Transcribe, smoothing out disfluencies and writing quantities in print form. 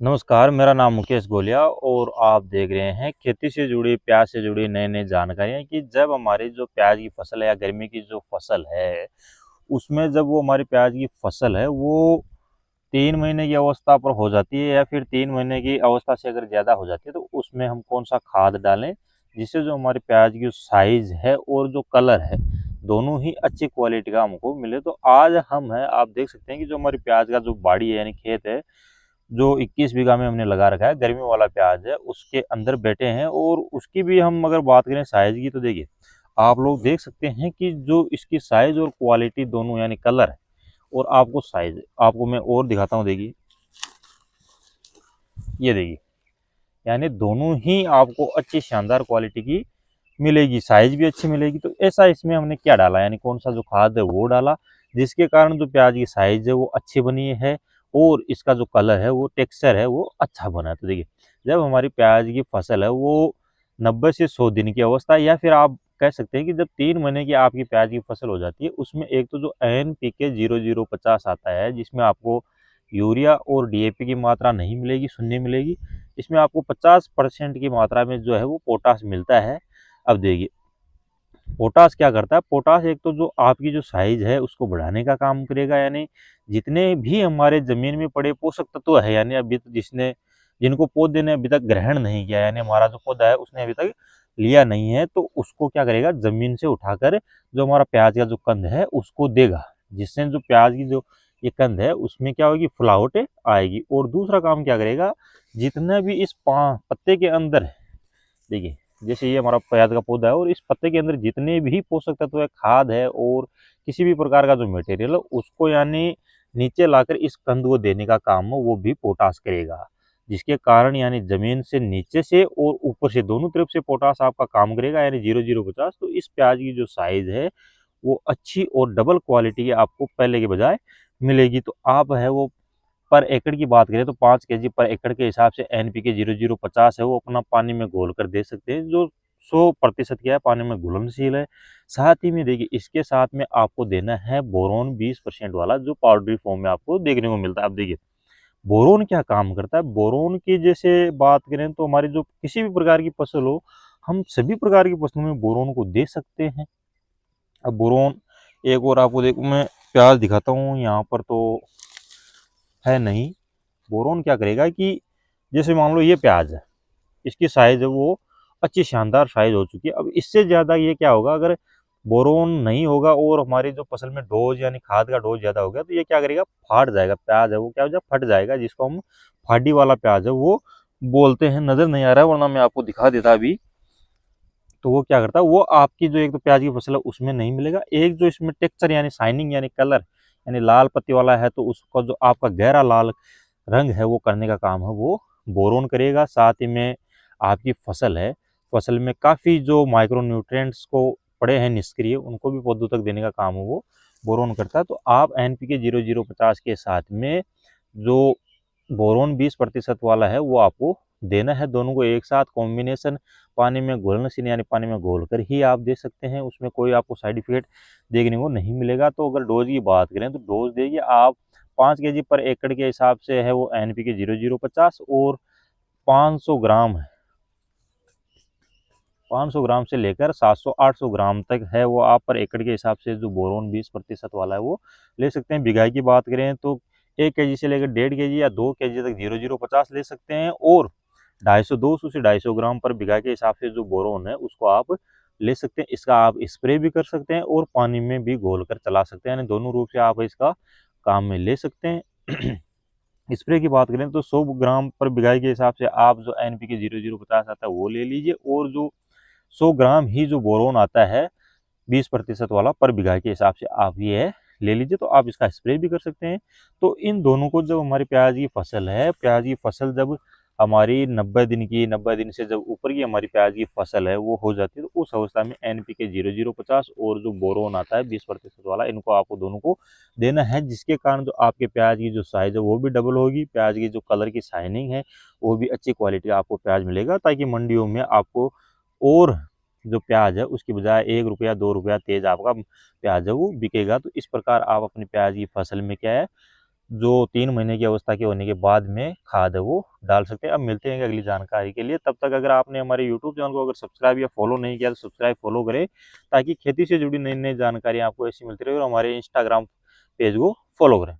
नमस्कार, मेरा नाम मुकेश गोलिया और आप देख रहे हैं खेती से जुड़ी, प्याज से जुड़ी नई-नई जानकारियाँ कि जब हमारी जो प्याज की फसल है या गर्मी की जो फसल है, उसमें जब वो हमारी प्याज की फसल है, वो 3 महीने की अवस्था पर हो जाती है या फिर 3 महीने की अवस्था से अगर ज़्यादा हो जाती है, तो उसमें हम कौन-सा खाद डालें, जिससे जो हमारी प्याज की साइज़ है और जो कलर है, दोनों ही अच्छी क्वालिटी का हमको मिले। तो आज हम हैं, आप देख सकते हैं कि जो हमारी प्याज का जो बाड़ी है यानी खेत है, जो 21 बीघा में हमने लगा रखा है, गर्मी वाला प्याज है, उसके अंदर बैठे हैं और उसकी भी हम अगर बात करें साइज़ की, तो देखिए, आप लोग देख सकते हैं कि जो इसकी साइज़ और क्वालिटी दोनों यानी कलर है और आपको साइज़ आपको मैं और दिखाता हूँ, देखिए, ये देखिए, यानी दोनों ही आपको अच्छी शानदार क्वालिटी की मिलेगी, साइज़ भी अच्छी मिलेगी। तो ऐसा इसमें हमने क्या डाला, यानी कौन-सा जो खाद है वो डाला, जिसके कारण जो प्याज की साइज़ है वो अच्छी बनी है और इसका जो कलर है, वो टेक्सचर है, वो अच्छा बना है। तो देखिए, जब हमारी प्याज की फसल है वो 90 से 100 दिन की अवस्था, या फिर आप कह सकते हैं कि जब 3 महीने की आपकी प्याज की फसल हो जाती है, उसमें एक तो जो एनपीके 0050 आता है, जिसमें आपको यूरिया और डीएपी की मात्रा नहीं मिलेगी, शून्य मिलेगी। इसमें आपको 50% की मात्रा में जो है वो पोटाश मिलता है। अब देखिए, पोटाश क्या करता है, पोटाश एक तो जो आपकी जो साइज है उसको बढ़ाने का काम करेगा, यानी जितने भी हमारे जमीन में पड़े पोषक तत्व है, यानी अभी तो जिनको पौधे ने अभी तक ग्रहण नहीं किया, यानी हमारा जो पौधा है उसने अभी तक लिया नहीं है, तो उसको क्या करेगा, जमीन से उठाकर जो हमारा प्याज का जो कंद है उसको देगा, जिससे जो प्याज की जो ये कंद है उसमें क्या होगी, फुलावट आएगी। और दूसरा काम क्या करेगा, जितना भी इस पत्ते के अंदर है, देखिए, जैसे ये हमारा प्याज का पौधा है और इस पत्ते के अंदर जितने भी पोषक तत्व है, खाद है और किसी भी प्रकार का जो मटेरियल है, उसको यानी नीचे लाकर इस कंद को देने का काम है वो भी पोटाश करेगा, जिसके कारण यानी जमीन से नीचे से और ऊपर से दोनों तरफ से पोटाश आपका काम करेगा, यानी 0050। तो इस प्याज की जो साइज है वो अच्छी और डबल क्वालिटी की आपको पहले के बजाय मिलेगी। तो आप है वो पर एकड़ की बात करें तो 5 केजी पर एकड़ के हिसाब से एनपीके 0050 है वो अपना पानी में घोल कर दे सकते हैं, जो 100% क्या है, पानी में घुलनशील है। साथ ही में देखिए, इसके साथ में आपको देना है बोरोन 20% वाला, जो पाउडरी फॉर्म में आपको देखने को मिलता है। अब देखिए, बोरोन क्या काम करता है, बोरोन की जैसे बात करें तो हमारी जो किसी भी प्रकार की फसल हो, हम सभी प्रकार की फसलों में बोरोन को दे सकते हैं। अब बोरोन एक और आपको देखो, मैं प्याज दिखाता हूँ, यहाँ पर तो है नहीं। बोरोन क्या करेगा कि जैसे मान लो ये प्याज है, इसकी साइज है वो अच्छी शानदार साइज हो चुकी है। अब इससे ज़्यादा ये क्या होगा, अगर बोरोन नहीं होगा और हमारी जो फसल में डोज यानी खाद का डोज ज़्यादा हो गया, तो ये क्या करेगा, फाट जाएगा, प्याज है वो क्या हो जाएगा, फट जाएगा, जिसको हम फाडी वाला प्याज है वो बोलते हैं। नज़र नहीं आ रहा है, वरना मैं आपको दिखा देता अभी। तो वो क्या करता है, वो आपकी जो एक तो प्याज की फसल है उसमें नहीं मिलेगा, एक जो इसमें टेक्सचर यानी शाइनिंग यानी कलर यानी लाल पत्ती वाला है, तो उसका जो आपका गहरा लाल रंग है वो करने का काम है वो बोरोन करेगा। साथ ही में आपकी फसल है, फसल में काफ़ी जो माइक्रो न्यूट्रिएंट्स को पड़े हैं निष्क्रिय, उनको भी पौधों तक देने का काम है वो बोरोन करता है। तो आप एनपीके 0050 के साथ में जो बोरोन 20% वाला है वो आपको देना है, दोनों को एक साथ कॉम्बिनेशन पानी में घोलनशील यानी पानी में घोल कर ही आप दे सकते हैं, उसमें कोई आपको साइड इफेक्ट देखने को नहीं मिलेगा। तो अगर डोज की बात करें तो डोज देगी आप 5 केजी पर एकड़ के हिसाब से है वो एनपीके 0050, और 500 ग्राम है, 500 ग्राम से लेकर 700-800 ग्राम तक है वो आप पर एकड़ के हिसाब से जो बोरोन 20% वाला है वो ले सकते हैं। बिगाई की बात करें तो 1 केजी से लेकर 1.5 केजी या 2 केजी तक 0050 ले सकते हैं, और 250 से 250 ग्राम पर बिघा के हिसाब से जो बोरोन है उसको आप ले सकते हैं। इसका आप स्प्रे भी कर सकते हैं और पानी में भी घोल कर चला सकते हैं, यानी दोनों रूप से आप इसका काम में ले सकते हैं। स्प्रे की बात करें तो 100 ग्राम पर बिघाई के हिसाब से आप जो एनपीके 0050 आता है वो ले लीजिए, और जो 100 ग्राम ही जो बोरोन आता है 20% वाला पर बिघा के हिसाब से आप ये ले लीजिए, तो आप इसका स्प्रे भी कर सकते हैं। तो इन दोनों को जब हमारी प्याज की फसल है, प्याज की फसल जब हमारी 90 दिन से जब ऊपर की हमारी प्याज की फसल है वो हो जाती है, तो उस अवस्था में एनपीके 0050 और जो बोरोन आता है 20% वाला, इनको आपको दोनों को देना है, जिसके कारण जो आपके प्याज की जो साइज है वो भी डबल होगी, प्याज की जो कलर की शाइनिंग है वो भी अच्छी क्वालिटी का आपको प्याज मिलेगा, ताकि मंडियों में आपको और जो प्याज है उसकी बजाय 1 रुपया 2 रुपया तेज आपका प्याज है वो बिकेगा। तो इस प्रकार आप अपनी प्याज की फसल में क्या है, जो 3 महीने की अवस्था के होने के बाद में खाद है वो डाल सकते हैं। अब मिलते हैं अगली जानकारी के लिए, तब तक अगर आपने हमारे यूट्यूब चैनल को अगर सब्सक्राइब या फॉलो नहीं किया तो सब्सक्राइब फॉलो करें, ताकि खेती से जुड़ी नई नई जानकारी आपको ऐसी मिलती रहे, और हमारे इंस्टाग्राम पेज को फॉलो करें।